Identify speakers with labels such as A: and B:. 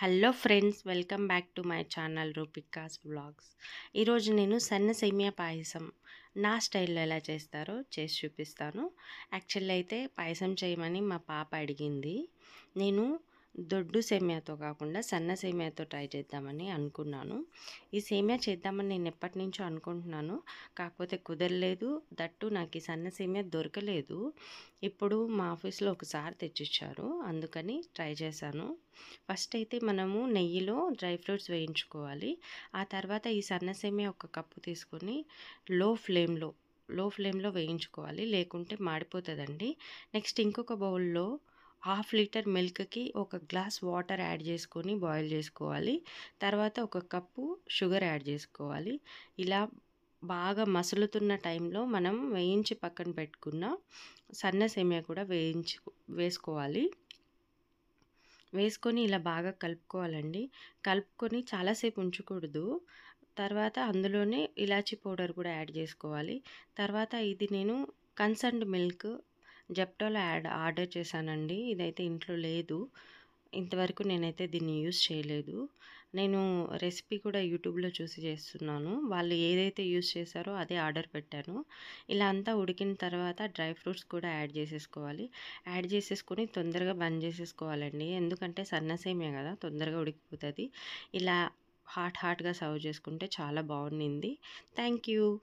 A: Hello friends, welcome back to my channel Rupika's vlogs. ఈరోజు నేను సన్న సేమియా పాయసం నా స్టైల్లో ఎలా చేస్తారో చేసి చూపిస్తాను. యాక్చువల్లీ అయితే పాయసం చేయమని మా పాప అడిగింది. నేను దొడ్డు సేమియాతో కాకుండా సన్న సేమియాతో ట్రై చేద్దామని అనుకున్నాను. ఈ సేమియా చేద్దామని నేను ఎప్పటి నుంచో అనుకుంటున్నాను, కాకపోతే కుదరలేదు. దట్టు నాకు ఈ సన్న సేమియా దొరకలేదు. ఇప్పుడు మా ఆఫీస్లో ఒకసారి తెచ్చిచ్చారు, అందుకని ట్రై చేశాను. ఫస్ట్ అయితే మనము నెయ్యిలో డ్రై ఫ్రూట్స్ వేయించుకోవాలి. ఆ తర్వాత ఈ సన్న సేమియా ఒక కప్పు తీసుకొని లో ఫ్లేమ్లో వేయించుకోవాలి, లేకుంటే మాడిపోతుందండి. నెక్స్ట్ ఇంకొక బౌల్లో 1/2 లీటర్ మిల్క్కి 1 గ్లాస్ వాటర్ యాడ్ చేసుకొని బాయిల్ చేసుకోవాలి. తర్వాత 1 కప్పు షుగర్ యాడ్ చేసుకోవాలి. ఇలా బాగా మసులుతున్న టైంలో మనం వేయించి పక్కన పెట్టుకున్న సన్న సేమియా కూడా వేసుకోవాలి. వేసుకొని ఇలా బాగా కలుపుకోవాలండి. కలుపుకొని చాలాసేపు ఉంచకూడదు. తర్వాత అందులోనే ఇలాచీ పౌడర్ కూడా యాడ్ చేసుకోవాలి. తర్వాత ఇది నేను కన్సర్న్డ్ మిల్క్ జెప్టోలో ఆర్డర్ చేశానండి. ఇదైతే ఇంట్లో లేదు. ఇంతవరకు నేనైతే దీన్ని యూజ్ చేయలేదు. నేను రెసిపీ కూడా యూట్యూబ్లో చూసి చేస్తున్నాను. వాళ్ళు ఏదైతే యూజ్ చేశారో అదే ఆర్డర్ పెట్టాను. ఇలా అంతా ఉడికిన తర్వాత డ్రై ఫ్రూట్స్ కూడా యాడ్ చేసేసుకోవాలి. యాడ్ చేసేసుకొని తొందరగా బంద్ చేసేసుకోవాలండి, ఎందుకంటే సన్న సేమియా కదా, తొందరగా ఉడికిపోతుంది. ఇలా హాట్గా సర్వ్ చేసుకుంటే చాలా బాగుండింది. Thank you.